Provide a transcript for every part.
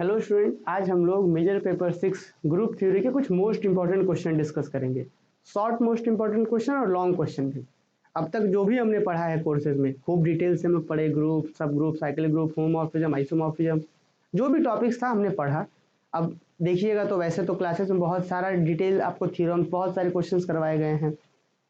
Hello student, आज हम लोग मेजर पेपर 6 ग्रुप थ्योरी के कुछ मोस्ट इंपॉर्टेंट क्वेश्चन डिस्कस करेंगे। शॉर्ट मोस्ट इंपॉर्टेंट क्वेश्चन और लॉन्ग क्वेश्चन भी। अब तक जो भी हमने पढ़ा है कोर्सेज में खूब डिटेल से हम लोग पढ़े, ग्रुप, सब group, cyclic group, homomorphism, isomorphism, जो भी टॉपिक्स था हमने पढ़ा। अब देखिएगा तो वैसे तो क्लासेस में बहुत सारा डिटेल आपको थ्योरम, बहुत सारे क्वेश्चन करवाए गए हैं,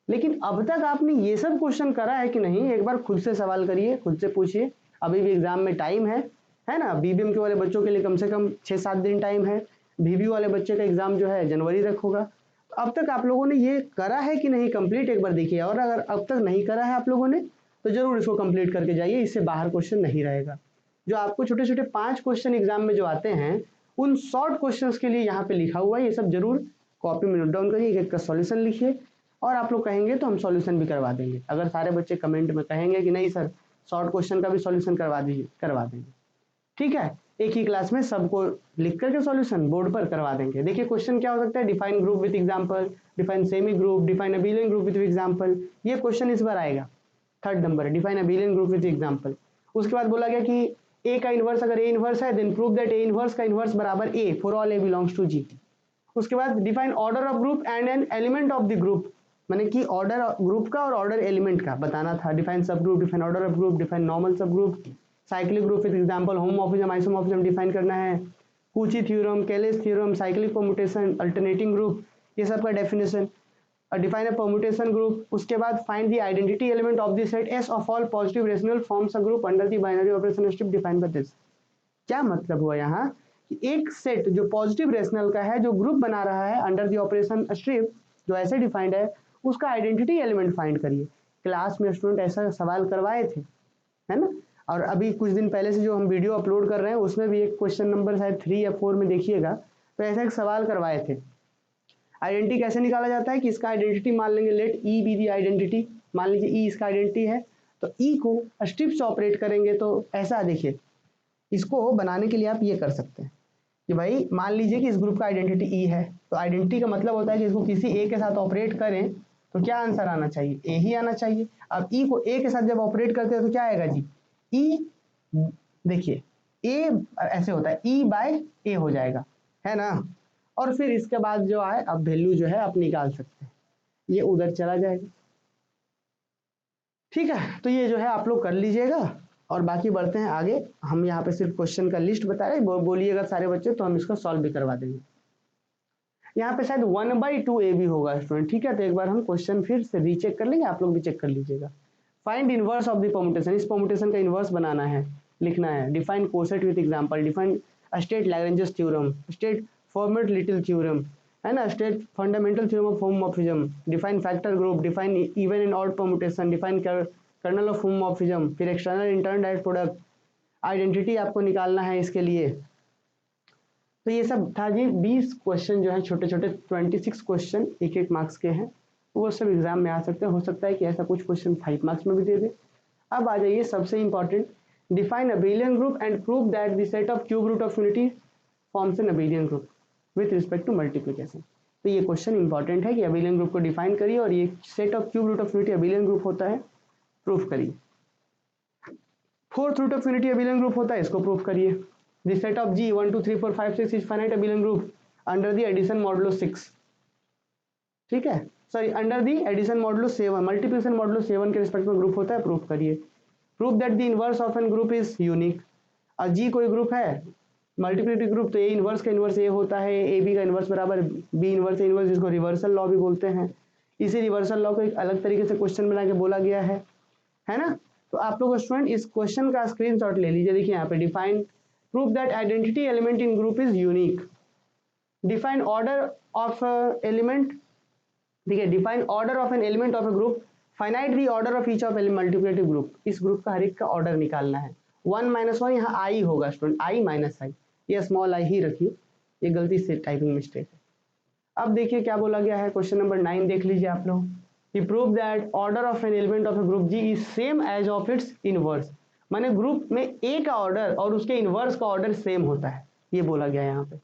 लेकिन अब तक आपने ये सब क्वेश्चन करा है कि नहीं, एक बार खुद से सवाल करिए, खुद से पूछिए। अभी भी एग्जाम में टाइम है ना। बीबीएम के वाले बच्चों के लिए कम से कम 6-7 दिन टाइम है। बीबी वाले बच्चे का एग्जाम जो है जनवरी तक होगा। तो अब तक आप लोगों ने ये करा है कि नहीं कंप्लीट, एक बार देखिए। और अगर अब तक नहीं करा है आप लोगों ने तो जरूर इसको कंप्लीट करके जाइए, इससे बाहर क्वेश्चन नहीं रहेगा। जो आपको छोटे छोटे 5 क्वेश्चन एग्जाम में जो आते हैं, उन शॉर्ट क्वेश्चन के लिए यहाँ पे लिखा हुआ है, ये सब जरूर कॉपी में नोट डाउन करिए, एक का सॉल्यूशन लिखिए। और आप लोग कहेंगे तो हम सॉल्यूशन भी करवा देंगे। अगर सारे बच्चे कमेंट में कहेंगे कि नहीं सर शॉर्ट क्वेश्चन का भी सॉल्यूशन करवा दीजिए, करवा देंगे। ठीक है, एक ही क्लास में सबको लिख करके सॉल्यूशन बोर्ड पर करवा देंगे। देखिए क्वेश्चन क्या हो सकता है, define group with example, define semigroup, define abelian group with example. ये क्वेश्चन इस बार आएगा, 3rd नंबर है, डिफाइन अबेलियन ग्रुप विद एग्जांपल। उसके बाद बोला गया कि ए का इनवर्स अगर ए इनवर्स है then prove that A inverse का इनवर्स बराबर A for all A belongs to G. उसके बाद define order of group and an element of the group, माने कि ऑर्डर ग्रुप का और ऑर्डर एलिमेंट का बताना था। Define subgroup, define order of group, define normal subgroup, cyclic group with example, homomorphism, isomorphism define करना है, Cauchy theorem, Cayley's theorem, cyclic permutation, alternating group, ये सब का definition. Define a permutation group. उसके बाद find the identity element of the set S of all positive rational forms a group under the binary operation strip define by this. क्या मतलब हुआ यहाँ कि एक सेट जो पॉजिटिव रेशनल का है, जो ग्रुप बना रहा है अंडर द ऑपरेशन स्ट्रिप, जो ऐसे डिफाइंड है, उसका आइडेंटिटी एलिमेंट फाइंड करिए। क्लास में स्टूडेंट ऐसा सवाल करवाए थे, है ना। और अभी कुछ दिन पहले से जो हम वीडियो अपलोड कर रहे हैं उसमें भी एक क्वेश्चन नंबर शायद 3 या 4 में देखिएगा, तो ऐसा एक सवाल करवाए थे। आइडेंटिटी कैसे निकाला जाता है कि इसका आइडेंटिटी मान लेंगे, let e be the identity. मान लीजिए ई इसका आइडेंटिटी है, तो ई को स्ट्रिप से ऑपरेट करेंगे तो ऐसा देखिए, इसको बनाने के लिए आप ये कर सकते हैं कि भाई मान लीजिए कि इस ग्रुप का आइडेंटिटी ई है, तो आइडेंटिटी का मतलब होता है कि इसको किसी ए के साथ ऑपरेट करें तो क्या आंसर आना चाहिए, ए ही आना चाहिए। अब ई को ए के साथ जब ऑपरेट करते हैं तो क्या आएगा जी, ई, देखिए ए ऐसे होता है, ई बाय ए हो जाएगा, है ना। और फिर इसके बाद जो आए अब वैल्यू जो है आप निकाल सकते हैं, ये उधर चला जाएगा। ठीक है, तो ये जो है आप लोग कर लीजिएगा और बाकी बढ़ते हैं आगे। हम यहाँ पे सिर्फ क्वेश्चन का लिस्ट बता रहे हैं, बोलिएगा सारे बच्चे तो हम इसको सॉल्व भी करवा देंगे। यहाँ पे शायद 1/2 ए बी होगा स्टूडेंट। ठीक है, तो एक बार हम क्वेश्चन फिर से रीचेक कर लेंगे, आप लोग भी चेक कर लीजिएगा। Find inverse of the permutation, इस परम्यूटेशन का इनवर्स बनाना है, लिखना है। Define coset with example, define state Lagrange's theorem, state Fermat little theorem, है ना, state fundamental theorem of homomorphism, define factor group, define even and odd permutation, define kernel of homomorphism, फिर external internal direct product, identity आपको निकालना है इसके लिए। तो ये सब था जी 20 क्वेश्चन जो है, छोटे छोटे 26 क्वेश्चन 1-1 मार्क्स के हैं, वो सब एग्जाम में आ सकते हैं। हो सकता है कि ऐसा कुछ क्वेश्चन 5 मार्क्स में भी दे दे। अब आ जाइए सबसे important, define abelian group and prove that the set of cube root of unity forms an abelian group with respect to multiplication. तो ये क्वेश्चन इंपॉर्टेंट है कि अबेलियन ग्रुप को डिफाइन करिए और ये set of cube root of unity abelian group होता है, प्रूफ करिए। Fourth root of unity abelian group होता है, इसको प्रूफ करिए। The set of G 1 2 3 4 5 6 is finite abelian group under the addition modulo 6, ठीक है, sorry under the addition modulo 7, multiplication modulo 7 के रिस्पेक्ट में ग्रुप होता है, प्रूफ करिए। Proof that the inverse of an group is unique. और जी कोई ग्रुप है मल्टीप्लिकेटिव ग्रुप, तो ए इनवर्स का इनवर्स ए होता है, ए बी का इनवर्स बराबर बी इनवर्स ए इनवर्स, जिसको रिवर्सल लॉ भी बोलते हैं। इसी रिवर्सल लॉ को एक अलग तरीके से क्वेश्चन बना के बोला गया है ना। तो आप लोग स्टूडेंट इस क्वेश्चन का स्क्रीनशॉट ले लीजिए। देखिए यहाँ पे define proof that identity element in group is unique, define order of element, ठीक है, define order of an element of a group, finite the order of each of multiplicative group. इस group का हर एक का ऑर्डर निकालना है। 1 - 1 यहाँ आई होगा स्टूडेंट, आई माइनस आई, ये स्मॉल आई ही रखिए, ये गलती से टाइपिंग मिस्टेक है। अब देखिए क्या बोला गया है, क्वेश्चन नंबर 9 देख लीजिए आप लोग कि prove that order of an element of a group G is same as of its inverse, माने ग्रुप में ए का ऑर्डर और उसके इनवर्स का ऑर्डर सेम होता है, ये बोला गया है यहाँ पे।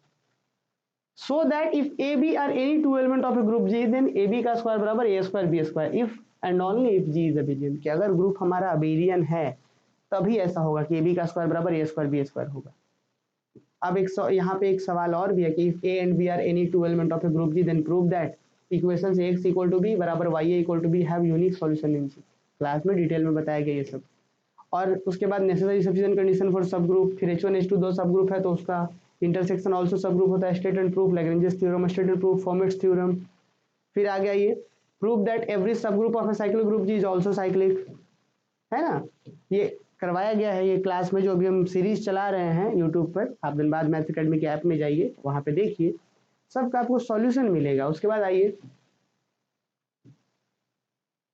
So that if A B are any two element of a group G then A B का स्क्वायर बराबर A square B square, if and only if G is abelian, कि अगर ग्रुप हमारा अबेलियन है तभी ऐसा होगा कि ए बी का स्क्वायर बराबर ए स्क्वायर बी स्क्वायर होगा। अब यहाँ पे एक सवाल और भी है कि if A and B are any two element of a group G then prove that equations X equal to B बराबर Y equal to B have unique solution in G. Class में डिटेल में बताया गया ये सब। और उसके बाद necessary sufficient condition for subgroup, फिर H1 H2 दो सब ग्रुप है तो उसका इंटरसेक्शन ऑल्सो सब ग्रुप होता है, state and proof, Lagrange's theorem, state and proof, Fermat's theorem. फिर आ गया ये prove that every subgroup of a cyclic group G is also cyclic, है ना। ये करवाया गया है ये क्लास में, जो अभी हम सीरीज चला रहे हैं यूट्यूब पर, आप धनबाद मैथ्स एकेडमी के ऐप में जाइए, वहां पे देखिए, सबका आपको सॉल्यूशन मिलेगा। उसके बाद आइए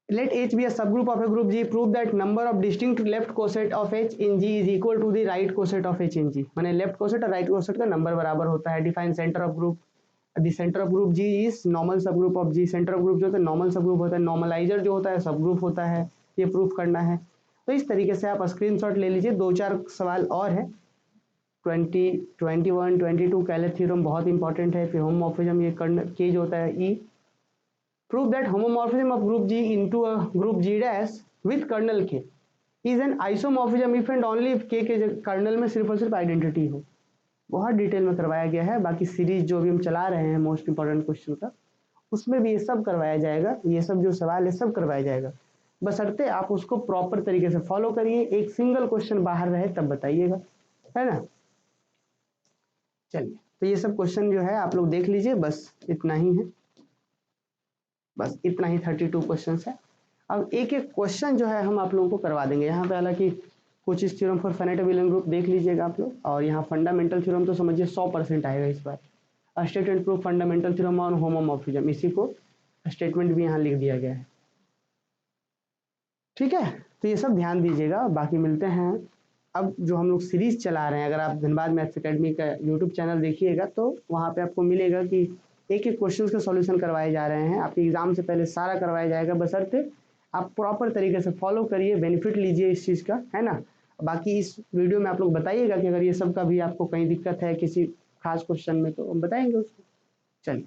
let H be a subgroup of a group G, prove that number of distinct left coset of H in G is equal to the right coset of H in G। माने left coset और right coset का number बराबर होता है। Define centre of group, the centre of group G is normal subgroup of G। Centre of group जो होता है normal subgroup होता है, नॉर्मलाइजर जो होता है सब ग्रुप होता है, ये प्रूफ करना है। तो इस तरीके से आप स्क्रीनशॉट ले लीजिए। 2-4 सवाल और है, 20, 21, 22 कैलर थ्योरम बहुत इंपॉर्टेंट है। फिर होमोमॉर्फिज्म, ये केज होता है E। Prove that homomorphism of group G into a group G dash with kernel K is an isomorphism if and only if K के कर्नल में सिर्फ और सिर्फ आइडेंटिटी हो। बहुत डिटेल में करवाया गया है। बाकी सीरीज जो भी हम चला रहे हैं मोस्ट इंपॉर्टेंट क्वेश्चन का, उसमें भी ये सब करवाया जाएगा। ये सब जो सवाल है सब करवाया जाएगा, बशर्ते आप उसको प्रॉपर तरीके से फॉलो करिए। एक सिंगल क्वेश्चन बाहर रहे तब बताइएगा, है ना। चलिए, तो ये सब क्वेश्चन जो है आप लोग देख लीजिए, बस इतना ही है, बस इतना ही 32 क्वेश्चन है। अब एक एक क्वेश्चन जो है हम आप लोगों को करवा देंगे। यहाँ पे हालांकि कुछ इस theorem for finite abelian group देख लीजिएगा आप लोग, और यहाँ फंडामेंटल थ्योरम तो समझिए 100% आएगा इस बार। Statement proof, fundamental theorem on homomorphism, इसी को स्टेटमेंट भी यहाँ लिख दिया गया है। ठीक है, तो ये सब ध्यान दीजिएगा। बाकी मिलते हैं अब जो हम लोग सीरीज चला रहे हैं। अगर आप धनबाद मैथ्स एकेडमी का यूट्यूब चैनल देखिएगा तो वहाँ पे आपको मिलेगा कि एक एक क्वेश्चन के सॉल्यूशन करवाए जा रहे हैं। आपके एग्जाम से पहले सारा करवाया जाएगा, बशर्ते आप प्रॉपर तरीके से फॉलो करिए, बेनिफिट लीजिए इस चीज़ का, है ना। बाकी इस वीडियो में आप लोग बताइएगा कि अगर ये सब का भी आपको कहीं दिक्कत है किसी खास क्वेश्चन में, तो हम बताएंगे उसको। चलिए।